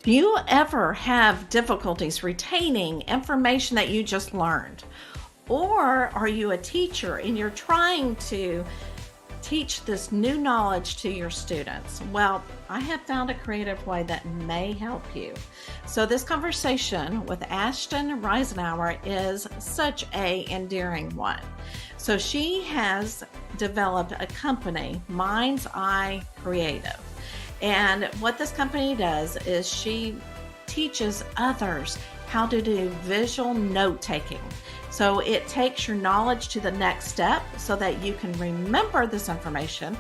Do you ever have difficulties retaining information that you just learned? Or are you a teacher and you're trying to teach this new knowledge to your students? Well, I have found a creative way that may help you. So this conversation with Ashton Reisenauer is such a endearing one. So she has developed a company, Mind's Eye Creative. And what this company does is she teaches others how to do visual note taking. So it takes your knowledge to the next step so that you can remember this information.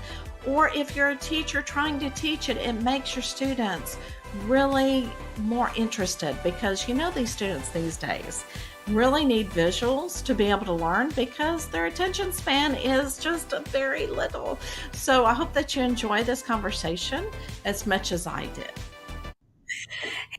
Or if you're a teacher trying to teach it, it makes your students really more interested, because these students these days really need visuals to be able to learn because their attention span is just very little. So I hope that you enjoy this conversation as much as I did.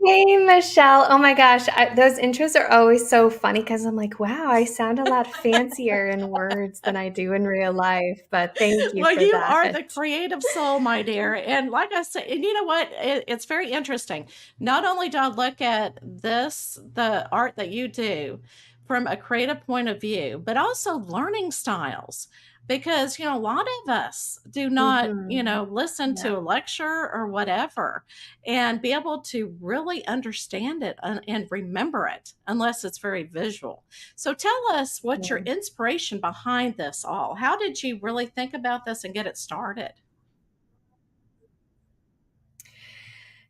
Hey, Michelle. Oh my gosh, those intros are always so funny because I'm like, wow, I sound a lot fancier in words than I do in real life. But thank you Well, for you are that. the creative soul, my dear. And like I said, and you know what? It's very interesting. Not only do I look at the art that you do from a creative point of view, but also learning styles. Because, a lot of us do not, Hmm. listen Yeah. to a lecture or whatever and be able to really understand it and remember it unless it's very visual. So tell us what's your Yeah. inspiration behind this all. How did you really think about this and get it started?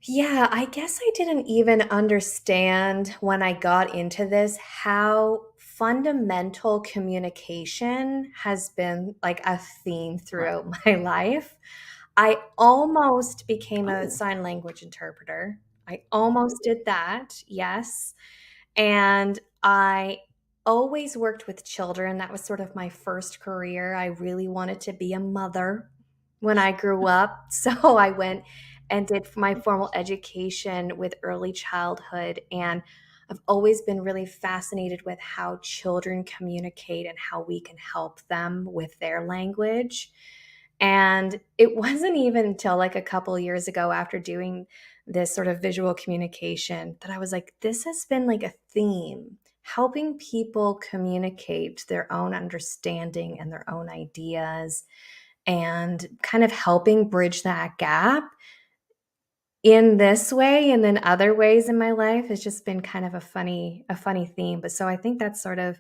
Yeah, I guess I didn't even understand when I got into this how fundamental communication has been like a theme Right. throughout my life. I almost became a Oh, sign language interpreter. I almost did that, yes. And I always worked with children. That was sort of my first career. I really wanted to be a mother when I grew up. So I went and did my formal education with early childhood. And I've always been really fascinated with how children communicate and how we can help them with their language. And it wasn't even until like a couple years ago after doing this sort of visual communication that I was like, this has been like a theme, helping people communicate their own understanding and their own ideas and kind of helping bridge that gap in this way. And then other ways in my life has just been kind of a funny theme. But so I think that's sort of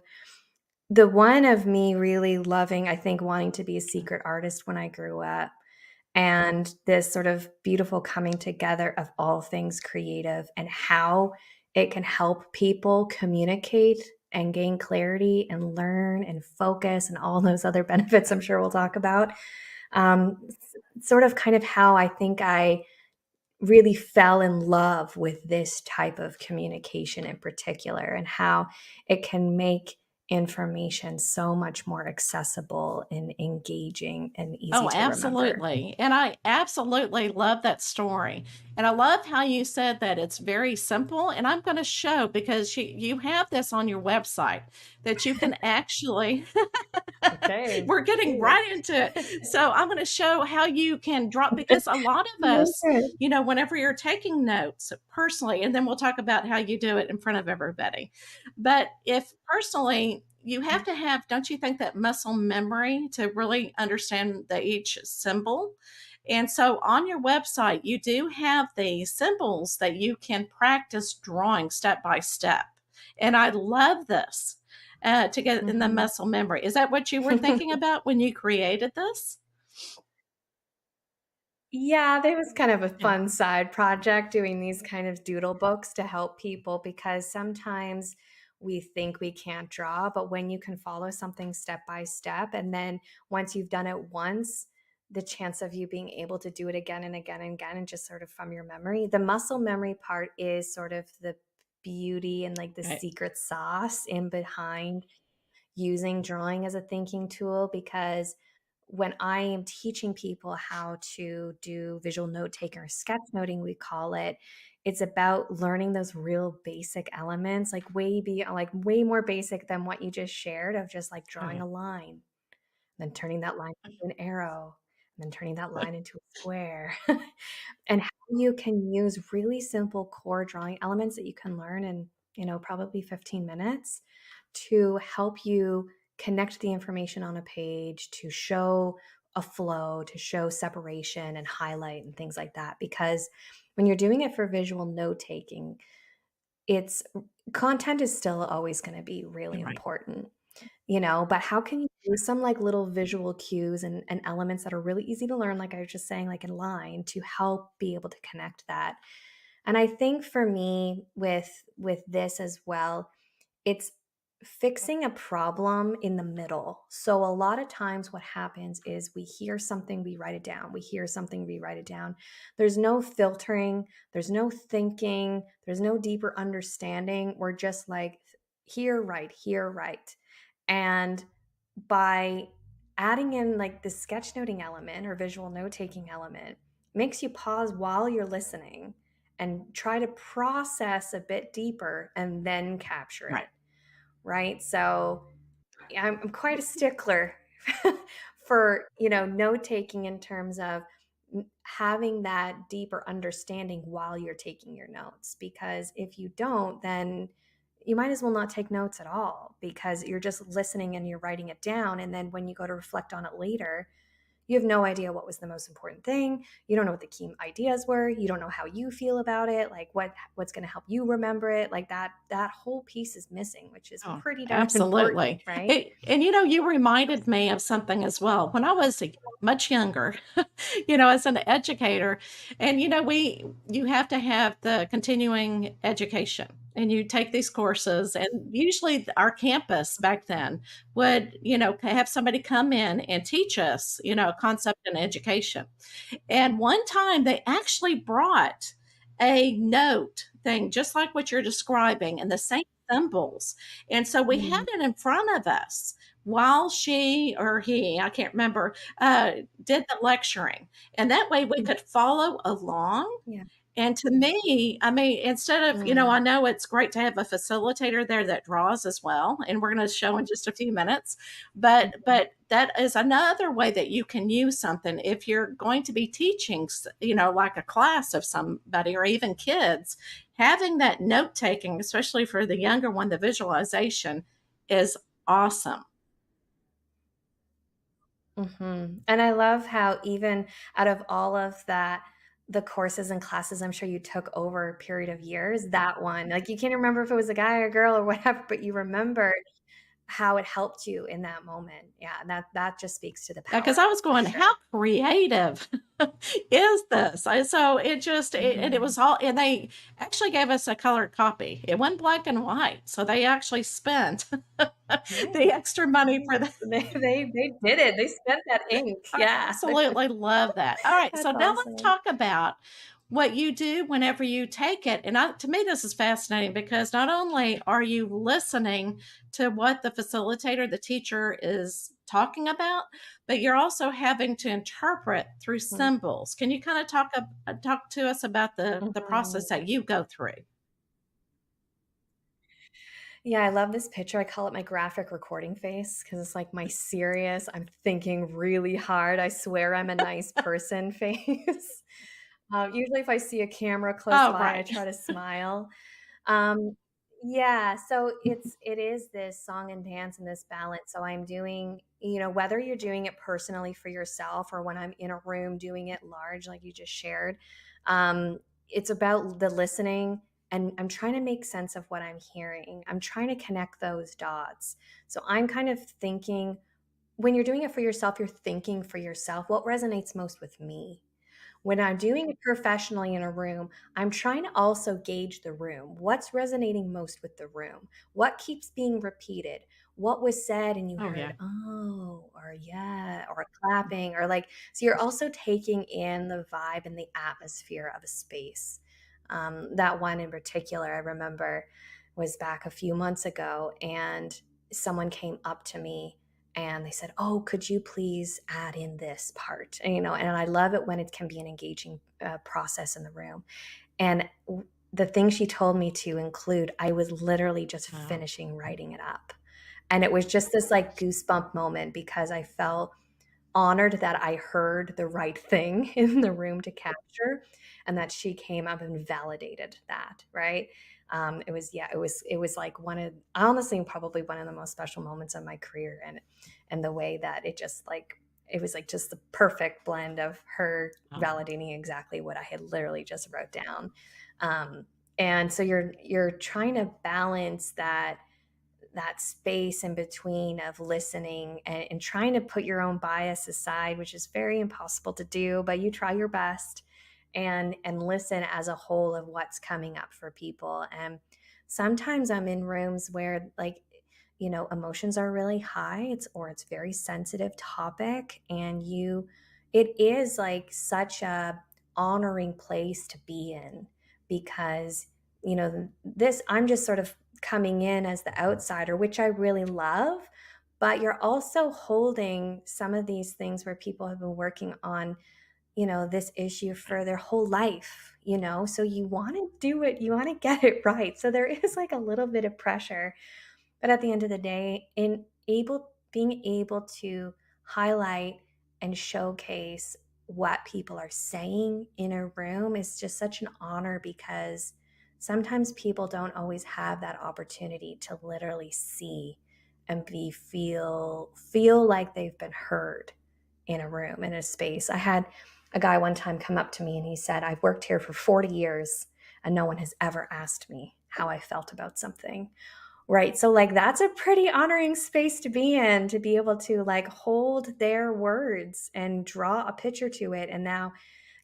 the one of me really loving, I think, wanting to be a secret artist when I grew up, and this sort of beautiful coming together of all things creative and how it can help people communicate and gain clarity and learn and focus and all those other benefits I'm sure we'll talk about. Sort of kind of how I think I really fell in love with this type of communication in particular, and how it can make information so much more accessible and engaging and easy oh, to remember. absolutely. And I absolutely love that story. And I love how you said that it's very simple. And I'm going to show, because you have this on your website that you can actually, Okay, we're getting please. right into it. So I'm going to show how you can drop, because a lot of us, Okay. whenever you're taking notes personally, and then we'll talk about how you do it in front of everybody. But if personally, you have to have, don't you think, that muscle memory to really understand each symbol? And so on your website, you do have the symbols that you can practice drawing step by step. And I love this to get in the Mhm. muscle memory. Is that what you were thinking about when you created this? Yeah, there was kind of a Yeah. fun side project doing these kind of doodle books to help people, because sometimes we think we can't draw, but when you can follow something step by step, and then once you've done it once, the chance of you being able to do it again and again and again, and just sort of from your memory. The muscle memory part is sort of the beauty and like the Right. secret sauce in behind using drawing as a thinking tool, because when I am teaching people how to do visual note taking or sketchnoting, we call it, it's about learning those real basic elements, like way more basic than what you just shared, of just like Oh, drawing yeah. a line, then turning that line into an arrow, then turning that line into a square, and how you can use really simple core drawing elements that you can learn in, probably 15 minutes to help you connect the information on a page, to show a flow, to show separation and highlight and things like that. Because when you're doing it for visual note taking, it's content is still always going to be really Right. important, but how can you use some like little visual cues and elements that are really easy to learn, like I was just saying, like in line, to help be able to connect that. And I think for me with this as well, it's fixing a problem in the middle. So a lot of times what happens is we hear something, we write it down. We hear something, we write it down. There's no filtering, there's no thinking, there's no deeper understanding. We're just like here, right, here, right. And by adding in like the sketchnoting element or visual note taking element, makes you pause while you're listening and try to process a bit deeper and then capture Right. it, right? So yeah, I'm quite a stickler for, note taking in terms of having that deeper understanding while you're taking your notes. Because if you don't, then you might as well not take notes at all, because you're just listening and you're writing it down. And then when you go to reflect on it later, you have no idea what was the most important thing. You don't know what the key ideas were. You don't know how you feel about it, like what's going to help you remember it. Like that whole piece is missing, which is Oh, pretty darn important, absolutely. right? And you reminded me of something as well. When I was much younger, as an educator, and you have to have the continuing education, and you take these courses, and usually our campus back then would, have somebody come in and teach us, a concept in education. And one time they actually brought a note thing, just like what you're describing, and the same symbols. And so we had Mm, it in front of us while she or he, I can't remember, did the lecturing. And that way we mm, could follow along. yeah. And to me, I mean, instead of, I Mm, know it's great to have a facilitator there that draws as well, and we're going to show in just a few minutes, mhm, but that is another way that you can use something if you're going to be teaching, like a class of somebody or even kids, having that note taking, especially for the younger one, the visualization is awesome. And I love how even out of all of that, the courses and classes I'm sure you took over a period of years, that one, like you can't remember if it was a guy or a girl or whatever, but you remember how it helped you in that moment. Yeah, and that just speaks to the Because power I of was it for going, how sure. creative is this? So and it Mhm. was all, and they actually gave us a colored copy. It wasn't black and white. So they actually spent the Nice. extra money for that. They did it. They spent that ink. I Yeah. absolutely love that. All right, so That's now let's awesome. talk about what you do whenever you take it. And to me, this is fascinating because not only are you listening to what the facilitator, the teacher is talking about, but you're also having to interpret through Mm, symbols. Can you kind of talk to us about the process mhm. that you go through? Yeah, I love this picture. I call it my graphic recording face because it's like my serious, I'm thinking really hard. I swear I'm a nice person face. Usually, if I see a camera close Oh, by, I right. try to smile. Um, yeah, so it is this song and dance and this balance. So I'm doing, whether you're doing it personally for yourself or when I'm in a room doing it large, like you just shared, um, it's about the listening. And I'm trying to make sense of what I'm hearing. I'm trying to connect those dots. So I'm kind of thinking, when you're doing it for yourself, you're thinking for yourself, what resonates most with me? When I'm doing it professionally in a room, I'm trying to also gauge the room. What's resonating most with the room? What keeps being repeated? What was said and you Oh, yeah. heard, oh, or yeah, or clapping, or like, so you're also taking in the vibe and the atmosphere of a space. That one in particular, I remember was back a few months ago, and someone came up to me and they said, "Oh, could you please add in this part?" And I love it when it can be an engaging process in the room. And the thing she told me to include, I was literally just Wow. finishing writing it up, and it was just this like goosebump moment because I felt honored that I heard the right thing in the room to capture, and that she came up and validated that, right? It was, yeah, it was like one of, honestly, probably one of the most special moments of my career, and the way that it just like, it was like just the perfect blend of her Oh, validating exactly what I had literally just wrote down. And so you're trying to balance that space in between of listening, and trying to put your own bias aside, which is very impossible to do, but you try your best, and listen as a whole of what's coming up for people. And sometimes I'm in rooms where, like, emotions are really high, it's very sensitive topic, and it is like such a honoring place to be in, because this, I'm just sort of coming in as the outsider, which I really love. But you're also holding some of these things where people have been working on, this issue for their whole life, so you want to do it, you want to get it right. So there is like a little bit of pressure. But at the end of the day, being able to highlight and showcase what people are saying in a room is just such an honor, because sometimes people don't always have that opportunity to literally see and feel like they've been heard in a room, in a space. I had a guy one time come up to me and he said, "I've worked here for 40 years and no one has ever asked me how I felt about something." Right. So, like, that's a pretty honoring space to be in, to be able to like hold their words and draw a picture to it. And now,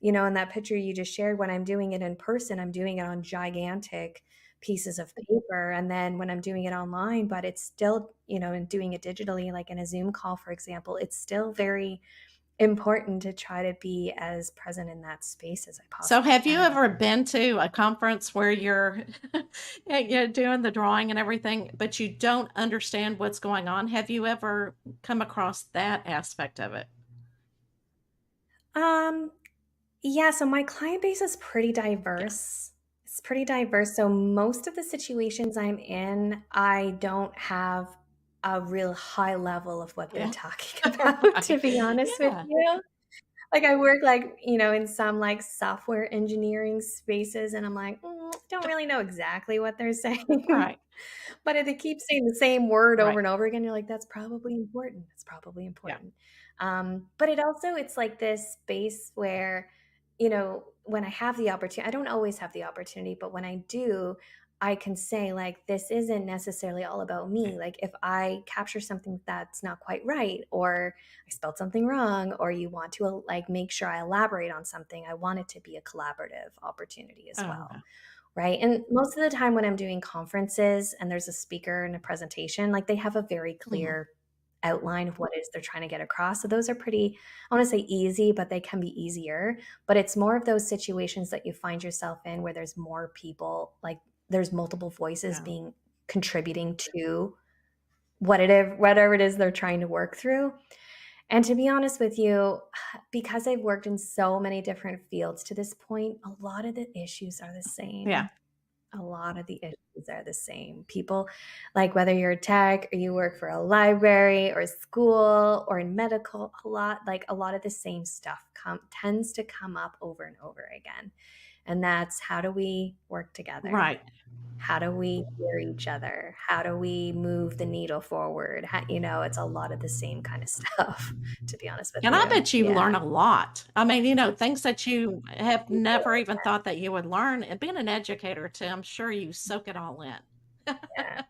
in that picture you just shared, when I'm doing it in person, I'm doing it on gigantic pieces of paper. And then when I'm doing it online, but it's still, and doing it digitally, like in a Zoom call, for example, it's still very important to try to be as present in that space as I so possibly have you can. ever been to a conference where you're yeah, you're doing the drawing and everything, but you don't understand what's going on? Have you ever come across that aspect of it? Um, Yeah, so my client base is pretty Yeah. diverse. It's pretty diverse. So most of the situations I'm in, I don't have a real high level of what they're Yeah. talking about, to Right. be honest with Yeah. you. Like, I work, like, in some like software engineering spaces, and I'm like, don't really know exactly what they're saying. Right. But if they keep saying the same word over Right. and over again, you're like, "That's probably important. That's probably Yeah. important." But it's like this space where, when I have the opportunity, I don't always have the opportunity, but when I do, I can say, like, this isn't necessarily all about me. Like, if I capture something that's not quite right, or I spelled something wrong, or you want to like make sure I elaborate on something, I want it to be a collaborative opportunity as Oh, well. no. Right. And most of the time when I'm doing conferences and there's a speaker and a presentation, like, they have a very Mhm. clear outline of what it is they're trying to get across. So those are pretty, I want to say easy, but they can be easier. But it's more of those situations that you find yourself in where there's more people, like there's multiple voices Yeah. being contributing to whatever it is they're trying to work through. And to be honest with you, because I've worked in so many different fields to this point, a lot of the issues are the Yeah. same. A lot of the issues are the same. People, like, whether you're a tech or you work for a library or a school or in medical, a lot of the same stuff tends to come up over and over again. And that's, how do we work together? Right. How do we hear each other? How do we move the needle forward? It's a lot of the same kind of stuff, to be honest with And I you. bet you learn Yeah. a lot. I mean, things that you have never even thought that you would learn. And being an educator too, I'm sure you soak it all in. Yeah.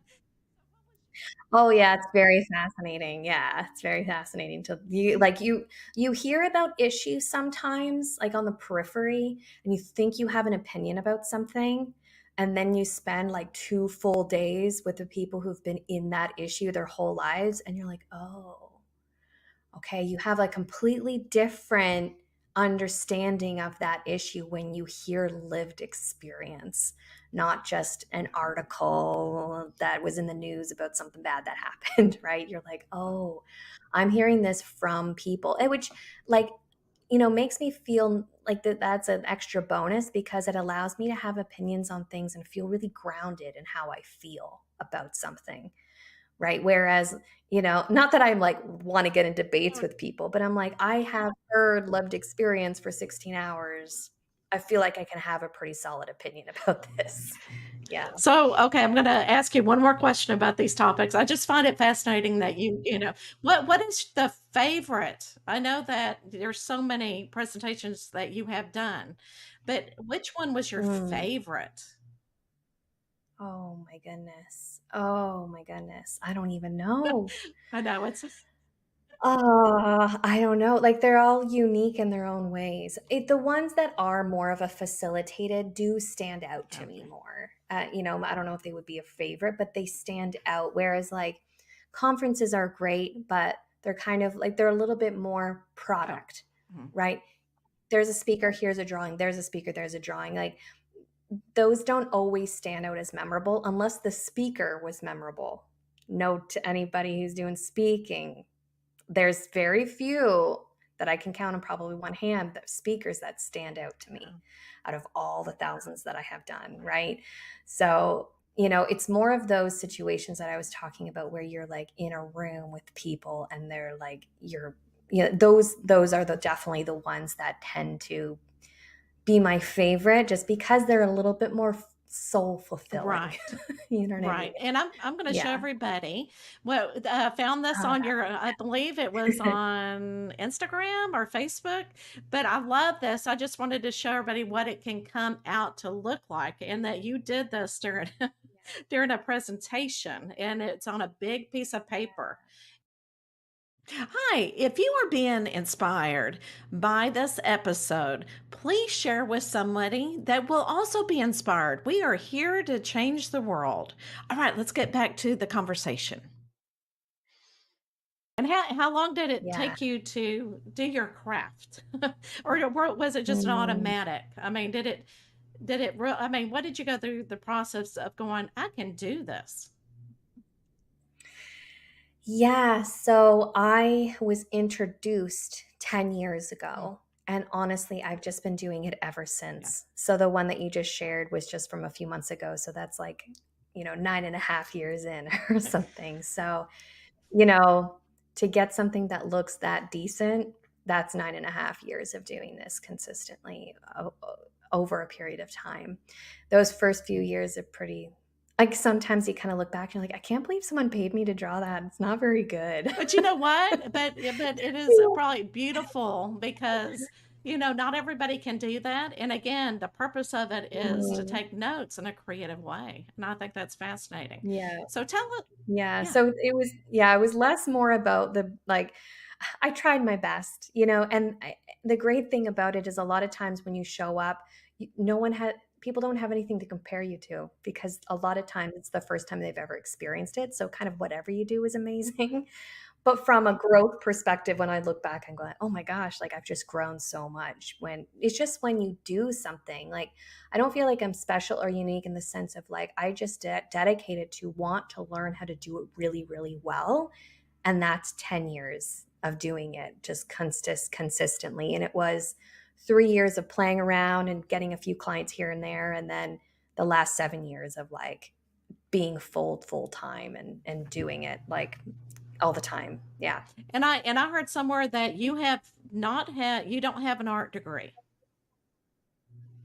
Oh, yeah, it's very fascinating. Yeah, it's very fascinating to you hear about issues sometimes, like, on the periphery, and you think you have an opinion about something, and then you spend, like, 2 full days with the people who've been in that issue their whole lives, and you're like, "Oh, okay." You have a completely different understanding of that issue when you hear lived experience, not just an article that was in the news about something bad that happened, right? You're like, "Oh, I'm hearing this from people." And which, like, makes me feel like that's an extra bonus, because it allows me to have opinions on things and feel really grounded in how I feel about something. right? Whereas, not that I'm like want to get in debates Oh, with people, but I'm like, I have heard lived experience for 16 hours. I feel like I can have a pretty solid opinion about this. Yeah. so, okay, I'm gonna ask you one more question about these topics. I just find it fascinating that what is the favorite? I know that there's so many presentations that you have done, but which one was your Mm. favorite? Oh my goodness. Oh my goodness. I don't even know. I know it's I don't know. Like they're all unique in their own ways. The ones that are more of a facilitated do stand out to me okay. more. I don't know if they would be a favorite, but they stand out. Whereas like conferences are great, but they're kind of like they're a little bit more Oh, product, mhm. right? There's a speaker, here's a drawing. There's a speaker, there's a drawing. Like those don't always stand out as memorable unless the speaker was memorable. Note to anybody who's doing speaking, there's very few that I can count on probably one hand, the speakers that stand out to me Oh, out of all the thousands that I have done, right? So, it's more of those situations that I was talking about where you're like in a room with people and they're like those are definitely the ones that tend to be my favorite just because they're a little bit more soul fulfilling. right. You know what I mean? Right, and I'm gonna show Yeah. everybody. Well, found this Oh, on your I believe it was on Instagram or Facebook, but I love this. I just wanted to show everybody what it can come out to look like, and that you did this during during a presentation, and it's on a big piece of paper. Hi, if you are being inspired by this episode, please share with somebody that will also be inspired. We are here to change the world. All right, let's get back to the conversation. And how long did it yeah. take you to do your craft? Or was it just an Mm. automatic? I mean, I mean, what did you go through the process of going, I can do this? Yeah, so I was introduced 10 years Mm, ago, and honestly, I've just been doing it ever yeah. since. So the one that you just shared was just from a few months ago, so that's like, 9.5 years in or something. So, you know, to get something that looks that decent, that's 9.5 years of doing this consistently over a period of time. Those first few years are pretty, like sometimes you kind of look back and you're like, I can't believe someone paid me to draw that. It's not very good. But you know what? But it is probably beautiful because, not everybody can do that, and again, the purpose of it is to Mhm. take notes in a creative way, and I think that's fascinating. Yeah. So tell it Yeah. yeah, So it was less more about the like, I tried my best, and the great thing about it is a lot of times when you show up, no one had, people don't have anything to compare you to because a lot of times it's the first time they've ever experienced it. So kind of whatever you do is amazing. But from a growth perspective, when I look back, I'm going, oh my gosh, like I've just grown so much. When it's just when you do something, like I don't feel like I'm special or unique in the sense of like I just dedicated to want to learn how to do it really, really well. And that's 10 years of doing it just consistently. And it was 3 years of playing around and getting a few clients here and there. And then the last 7 years of like being full time and doing it like all the time. Yeah. and I heard somewhere that you don't have an art degree,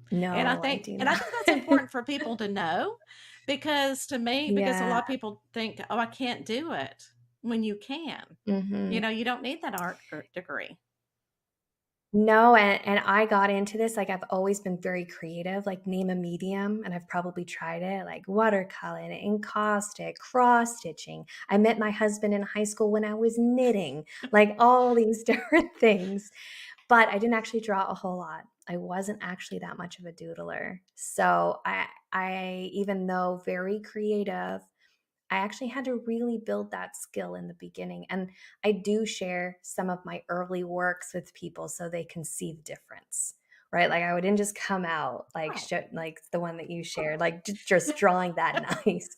No, I do and I not. think that's important for people to know because because a Yeah. lot of people think, "Oh, I can't do it," when you can. Mhm. You don't need that degree. No, and I got into this, like, I've always been very creative, like, name a medium, and I've probably tried it, like watercolor, encaustic, cross stitching. I met my husband in high school when I was knitting, like, all these different things, but I didn't actually draw a whole lot. I wasn't actually that much of a doodler. So even though very creative, I actually had to really build that skill in the beginning. And I do share some of my early works with people so they can see the difference. Right? Like I wouldn't just come out like Oh, like the one that you shared, like just drawing that nice,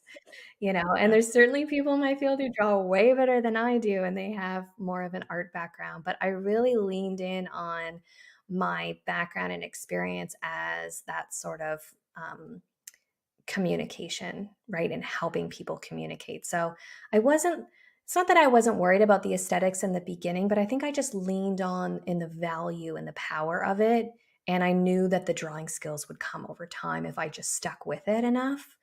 And yeah. there's certainly people in my field who draw way better than I do, and they have more of an art background. But I really leaned in on my background and experience as that sort of communication, right? And helping people communicate. So I wasn't, it's not that I wasn't worried about the aesthetics in the beginning, but I think I just leaned on in the value and the power of it. And I knew that the drawing skills would come over time if I just stuck with it enough.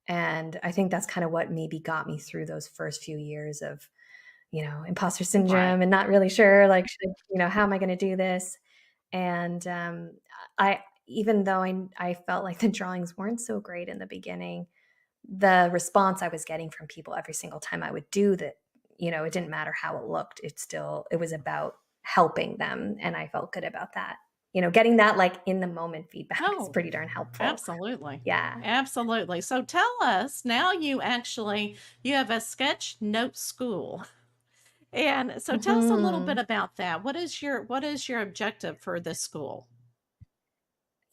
And I think that's kind of what maybe got me through those first few years of, imposter Right. syndrome and not really sure, like, how am I going to do this? And I, even though I felt like the drawings weren't so great in the beginning, the response I was getting from people every single time I would do that, it didn't matter how it looked. It was about helping them. And I felt good about that. Getting that like in the moment feedback is Oh, pretty darn helpful. absolutely. Yeah. Absolutely. So tell us now you have a sketch note school. And so tell us a little bit hmm about that. What is your objective for this school?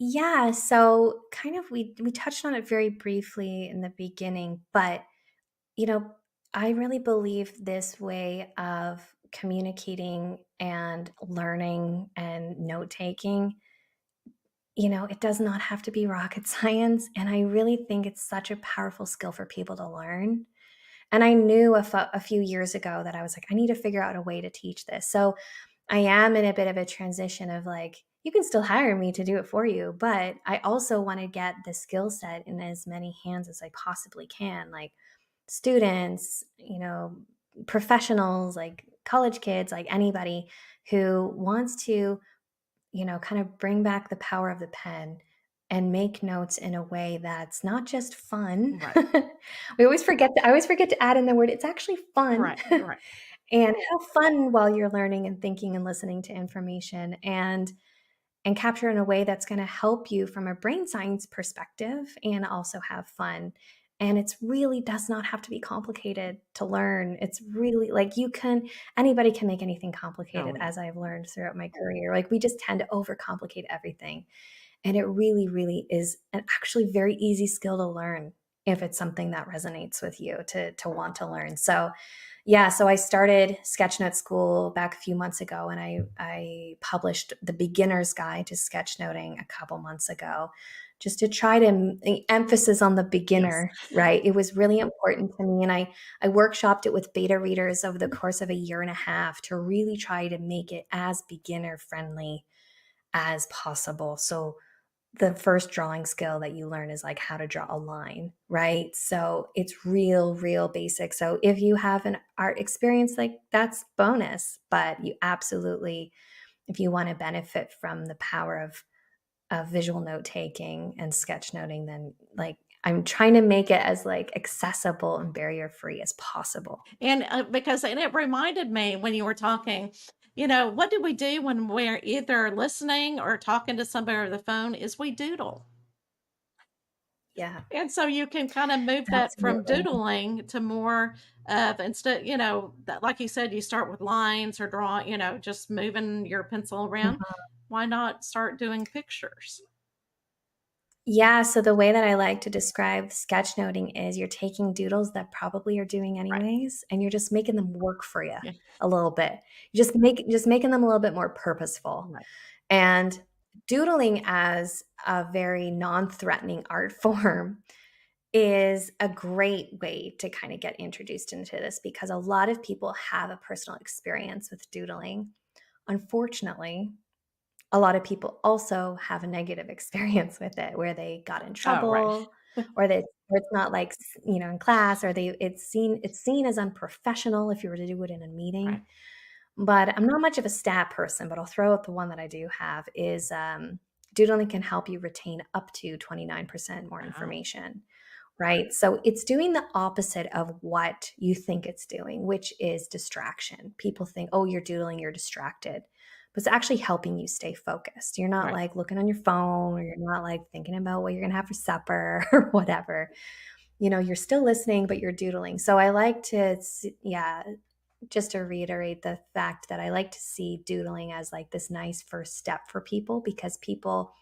Yeah. So kind of we touched on it very briefly in the beginning, but You know, I really believe this way of communicating and learning and note taking, it does not have to be rocket science. And I really think it's such a powerful skill for people to learn. And I knew a few years ago that I was like, I need to figure out a way to teach this. So I am in a bit of a transition of like, you can still hire me to do it for you, but I also want to get the skill set in as many hands as I possibly can. Like, students, professionals, like college kids, like anybody who wants to, kind of bring back the power of the pen and make notes in a way that's not just fun. Right. I always forget to add in the word, it's actually fun. Right. Right. And have fun while you're learning and thinking and listening to information and capture in a way that's going to help you from a brain science perspective and also have fun. And it's really does not have to be complicated to learn. It's really like anybody can make anything Oh complicated, yeah. as I've learned throughout my career. Like we just tend to overcomplicate everything. And it really, really is an actually very easy skill to learn if it's something that resonates with you to want to learn. So yeah, so I started Sketchnote School back a few months ago, and I published the beginner's guide to sketchnoting a couple months ago, just to try to emphasis on the Yes. beginner, right? It was really important to me, and I workshopped it with beta readers over the course of a year and a half to really try to make it as beginner friendly as possible. So the first drawing skill that you learn is like how to draw a line, right? So it's real basic. So if you have an art experience, like that's bonus, but you absolutely, if you want to benefit from the power of visual note taking and sketchnoting, then like I'm trying to make it as like accessible and barrier free as possible. And it reminded me when you were talking, what do we do when we're either listening or talking to somebody over the phone is we doodle. Yeah, And so you can kind of move that from absolutely. doodling to more of instead, that like you said, you start with lines or draw, just moving your pencil around. Why not start doing pictures? Yeah, so the way that I like to describe sketchnoting is you're taking doodles that probably you're doing Right. anyways, and you're just making them work for you Yeah. a little bit. Just making them a little bit more purposeful. Right. And doodling as a very non-threatening art form is a great way to kind of get introduced into this because a lot of people have a personal experience with doodling. Unfortunately, a lot of people also have a negative experience with it where they got in Oh, right. trouble or it's not like in class or it's seen as unprofessional if you were to do it in a meeting. Right. But I'm not much of a stat person, but I'll throw out the one that I do have is doodling can help you retain up to 29% more Oh, information, right? So it's doing the opposite of what you think it's doing, which is distraction. People think, oh, you're doodling, you're distracted. But it's actually helping you stay focused. You're not right. like looking on your phone or you're not like thinking about what you're going to have for supper or whatever. You're still listening, but you're doodling. So I like to, yeah, just to reiterate the fact that I like to see doodling as like this nice first step for people because people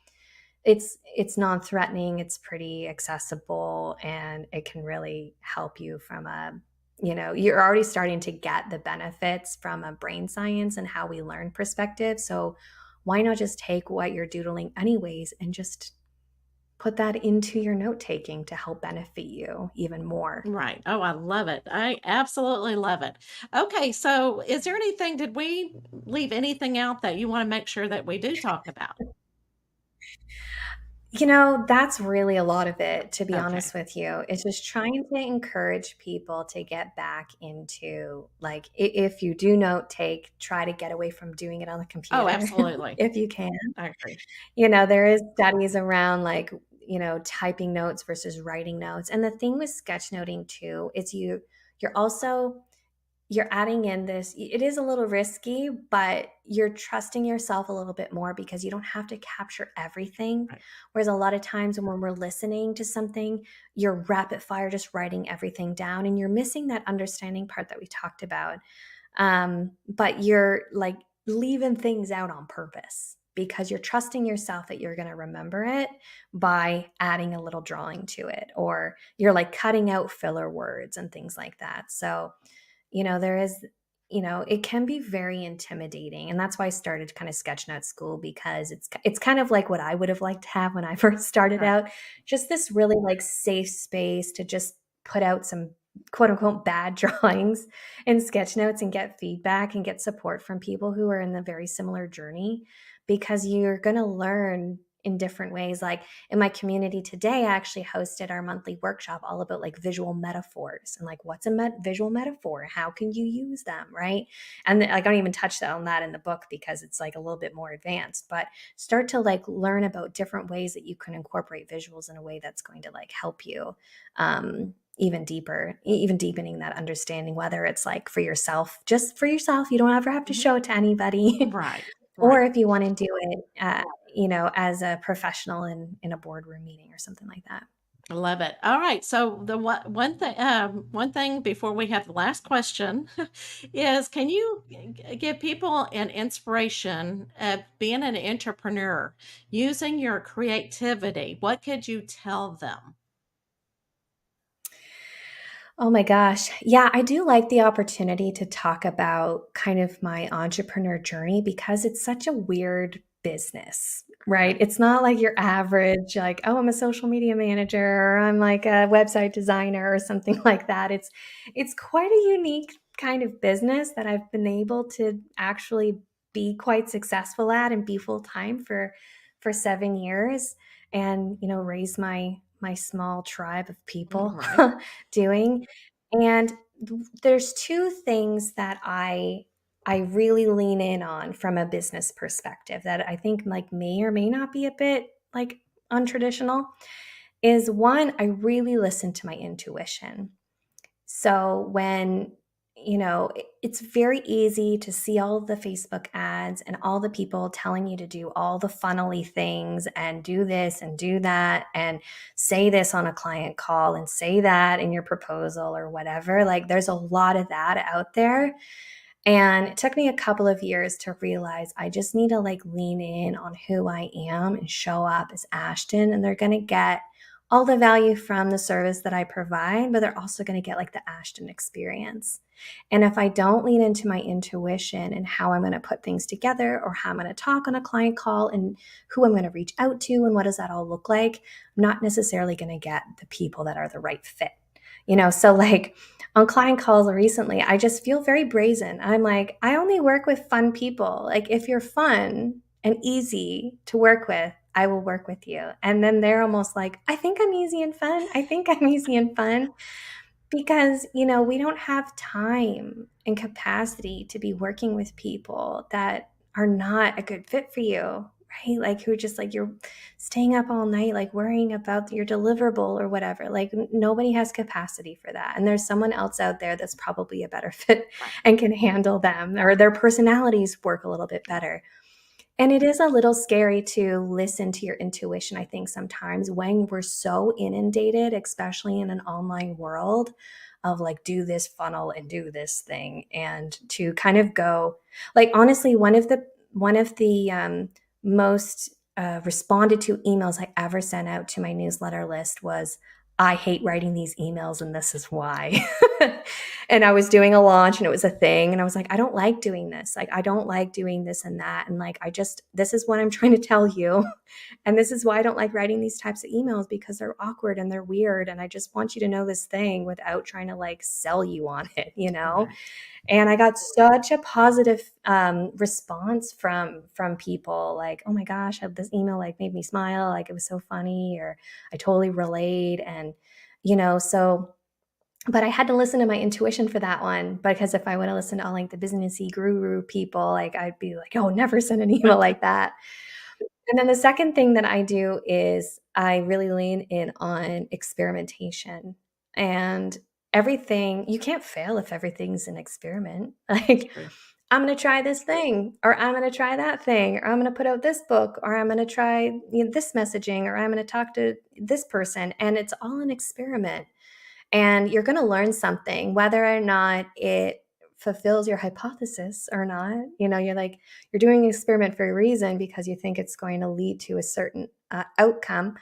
it's non-threatening, it's pretty accessible, and it can really help you from you're already starting to get the benefits from a brain science and how we learn perspective. So why not just take what you're doodling anyways and just put that into your note taking to help benefit you even more. Right. Oh, I love it. I absolutely love it. Okay, so is there anything did we leave anything out that you wanna make sure that we do talk about? That's really a lot of it, to be Okay. honest with you. It's just trying to encourage people to get back into, like, if you do note take, try to get away from doing it on the Oh, computer absolutely. if you can. I agree. There is studies around, like, typing notes versus writing notes. And the thing with sketchnoting too is you're also you're adding in this, it is a little risky, but you're trusting yourself a little bit more because you don't have to capture everything. Right. Whereas a lot of times when we're listening to something, you're rapid fire just writing everything down and you're missing that understanding part that we talked about. But you're like leaving things out on purpose because you're trusting yourself that you're going to remember it by adding a little drawing to it, or you're like cutting out filler words and things like that. So, there is, it can be very intimidating. And that's why I started kind of sketchnote school, because it's kind of like what I would have liked to have when I first started Right. out. Just this really like safe space to just put out some quote unquote bad drawings in sketchnotes and get feedback and get support from people who are in a very similar journey, because you're going to learn in different ways. Like in my community today, I actually hosted our monthly workshop all about like visual metaphors and like what's a visual metaphor? How can you use them? Right. And I don't even touch on that in the book because it's like a little bit more advanced, but start to like learn about different ways that you can incorporate visuals in a way that's going to like help you even deeper, even deepening that understanding, whether it's like for yourself, just for yourself, you don't ever have to Mhm. show it to anybody. Right. Or Right. if you want to do it, as a professional in a boardroom meeting or something like that. I love it. All right. So the one thing before we have the last question is, can you give people an inspiration of being an entrepreneur using your creativity? What could you tell them? Oh my gosh. Yeah, I do like the opportunity to talk about kind of my entrepreneur journey because it's such a weird business, right? Right. It's not like your average, like, oh, I'm a social media manager or I'm like a website designer or something like that. It's quite a unique kind of business that I've been able to actually be quite successful at and be full time for 7 years, and raise my small tribe of people Right. doing. And there's two things that I really lean in on from a business perspective that I think like may or may not be a bit like untraditional. Is one, I really listen to my intuition. So when, it's very easy to see all the Facebook ads and all the people telling you to do all the funnely things and do this and do that and say this on a client call and say that in your proposal or whatever. Like there's a lot of that out there. And it took me a couple of years to realize I just need to like lean in on who I am and show up as Ashton, and they're going to get all the value from the service that I provide, but they're also going to get like the Ashton experience. And if I don't lean into my intuition and how I'm going to put things together or how I'm going to talk on a client call and who I'm going to reach out to and what does that all look like, I'm not necessarily going to get the people that are the right fit. So like on client calls recently, I just feel very brazen. I'm like, I only work with fun people. Like, if you're fun and easy to work with, I will work with you. And then they're almost like, I think I'm easy and fun. I think I'm easy and fun because, we don't have time and capacity to be working with people that are not a good fit for you, right? Like, who are just like, you're staying up all night, like worrying about your deliverable or whatever. Like, nobody has capacity for that. And there's someone else out there that's probably a better fit Right. and can handle them, or their personalities work a little bit better. And it is a little scary to listen to your intuition, I think, sometimes when we're so inundated, especially in an online world, of like, do this funnel and do this thing. And to kind of go, like, honestly, one of the most responded to emails I ever sent out to my newsletter list was, I hate writing these emails and this is why. And I was doing a launch and it was a thing. And I was like, I don't like doing this. Like, I don't like doing this and that. And like, this is what I'm trying to tell you. And this is why I don't like writing these types of emails, because they're awkward and they're weird. And I just want you to know this thing without trying to like sell you on it, you know? Right. And I got such a positive response from people, like, oh my gosh, this email like made me smile, like it was so funny, or I totally relate. And so, but I had to listen to my intuition for that one, because if I would have listened to all like the businessy guru people, like I'd be like, oh, never send an email like that. And then the second thing that I do is I really lean in on experimentation. And everything, you can't fail if everything's an experiment. Like, True. I'm going to try this thing, or I'm going to try that thing, or I'm going to put out this book, or I'm going to try this messaging, or I'm going to talk to this person. And it's all an experiment. And you're going to learn something, whether or not it fulfills your hypothesis or not. You're doing an experiment for a reason, because you think it's going to lead to a certain outcome.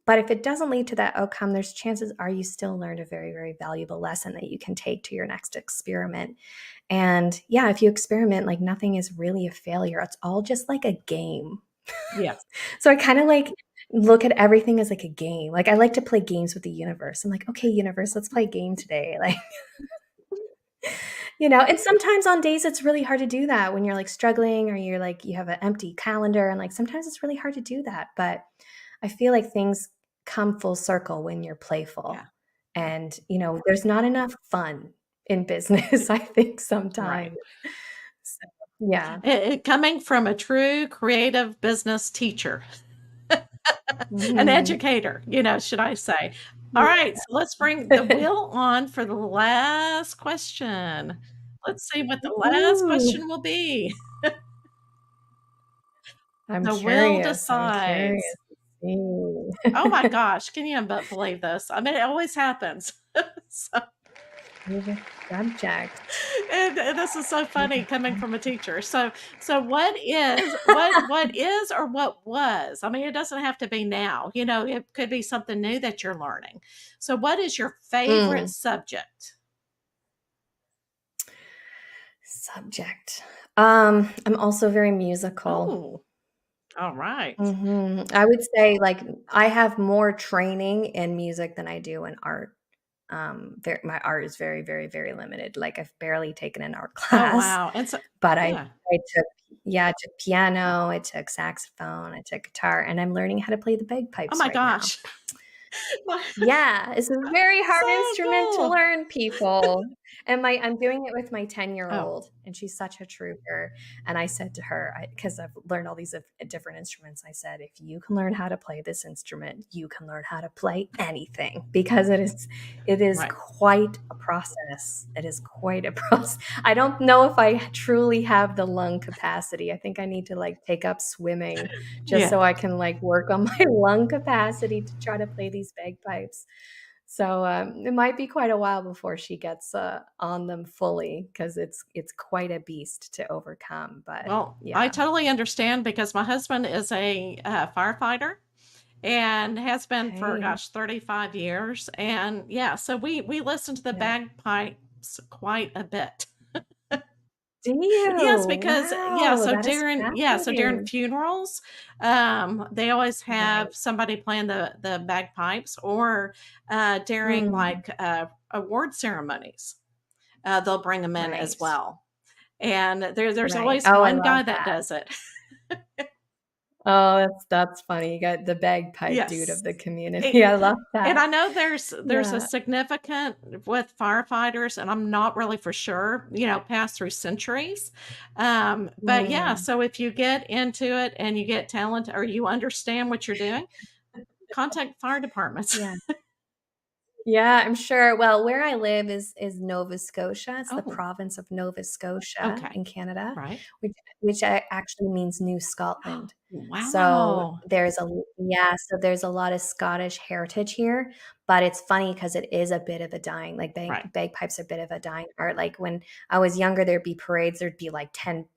But if it doesn't lead to that outcome, there's chances are you still learned a very, very valuable lesson that you can take to your next experiment. And yeah, if you experiment, like nothing is really a failure. It's all just like a game. Yes. So I kind of like look at everything as like a game. Like I like to play games with the universe. I'm like, okay, universe, let's play a game today. Like, and sometimes on days it's really hard to do that when you're like struggling, or you're like, you have an empty calendar, and like sometimes it's really hard to do that. But I feel like things come full circle when you're playful. Yeah. And, there's not enough fun in business, I think Right. sometimes. So, yeah. Coming from a true creative business teacher, an Mhm. educator, should I say. All Yeah. right, so let's bring the wheel on for the last question. Let's see what the last Ooh, question will be. I'm The will curious. I'm decides. curious to Oh my see. gosh, can you believe this? I mean, it always happens. So, Favorite subject. and this is so funny Favorite coming from a subject. teacher. So what is or what was? I mean, it doesn't have to be now. It could be something new that you're learning. So what is your favorite Mm, subject? subject. I'm also very musical. Oh, all right. I would say like I have more training in music than I do in art. My art is very, very, very limited. Like I've barely taken an art Oh, class, wow. And so but yeah. I took, yeah, I took piano, I took saxophone, I took guitar, and I'm learning how to play the Oh bagpipes my right now. gosh. Yeah, it's a very hard So instrument to cool. learn, people. And I'm doing it with my Oh, 10-year-old, and she's such a trooper. And I said to her, because I've learned all these different instruments, I said, if you can learn how to play this instrument, you can learn how to play anything, because it is right. quite a process. It is quite a process. I don't know if I truly have the lung capacity. I think I need to like take up swimming just Yeah. so I can like work on my lung capacity to try to play these bagpipes. So it might be quite a while before she gets on them fully, because it's quite a beast to overcome. But Well, I yeah, totally understand because my husband is a firefighter and has been for okay, gosh 35 years, and yeah, so we listen to the yeah. bagpipes quite a bit. Do Yes, you? because Wow, that is so during fascinating. funerals, they always have Right. somebody playing the bagpipes, or during Mm, like award ceremonies, they'll bring them in as right. well. And there's Right. always Oh, I one love guy that that. does it. Oh, that's funny. You got the bagpipe dude Yes. of the community. It I love and that. I know there's a Yeah. significant with firefighters, and I'm not really for sure, past through centuries. But yeah, Mm. so if you get into it and you get talent or you understand what you're doing, contact fire departments. Yeah. Yeah, I'm sure. Well, where I live is Nova Scotia. It's the Oh, province of Nova Scotia okay. in Canada, Right. which actually means New Scotland. So Wow. there's a lot of Scottish heritage here, but it's funny because it is a bit of a dying, like Right. bagpipes are a bit of a dying art. Like when I was younger, there'd be parades, there'd be like ten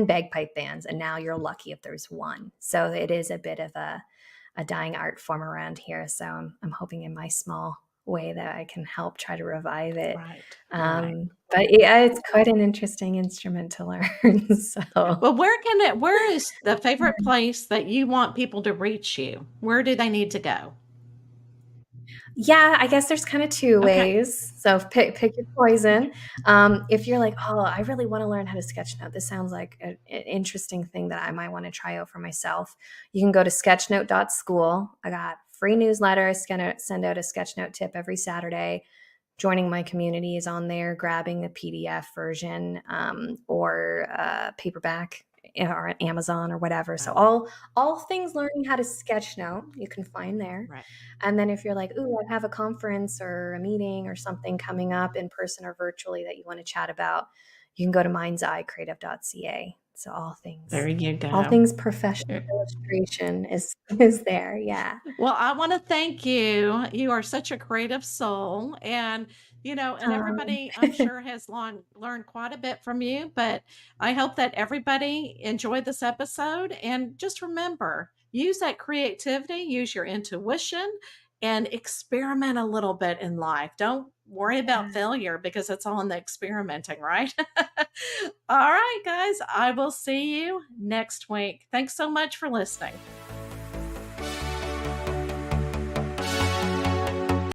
bagpipe bands, and now you're lucky if there's one. So it is a bit of a a dying art form around here. So I'm hoping in my small way that I can help try to revive it. Right. Right. But yeah, it's quite an interesting instrument to learn. So Well, where is the favorite place that you want people to reach you? Where do they need to go? yeah, I guess there's kind of two Okay. ways. So pick your poison. If you're like, oh, I really want to learn how to sketchnote. This sounds like an interesting thing that I might want to try out for myself. You can go to sketchnote.school. I got free newsletter. I send out a sketchnote tip every Saturday. Joining my community is on there, grabbing the PDF version or paperback or Amazon or whatever. So Oh, all things learning how to sketchnote you can find there. right. And then if you're like, ooh, I have a conference or a meeting or something coming up in person or virtually that you want to chat about, you can go to mindsedcreative.ca. So There you all go. things professional illustration is there. Yeah. Well, I want to thank you. You are such a creative soul. And Um, everybody, I'm sure, has learned quite a bit from you. But I hope that everybody enjoyed this episode. And just remember, use that creativity, use your intuition, and experiment a little bit in life. Don't worry about yeah. failure because it's all in the experimenting, right? All right, guys, I will see you next week. Thanks so much for listening.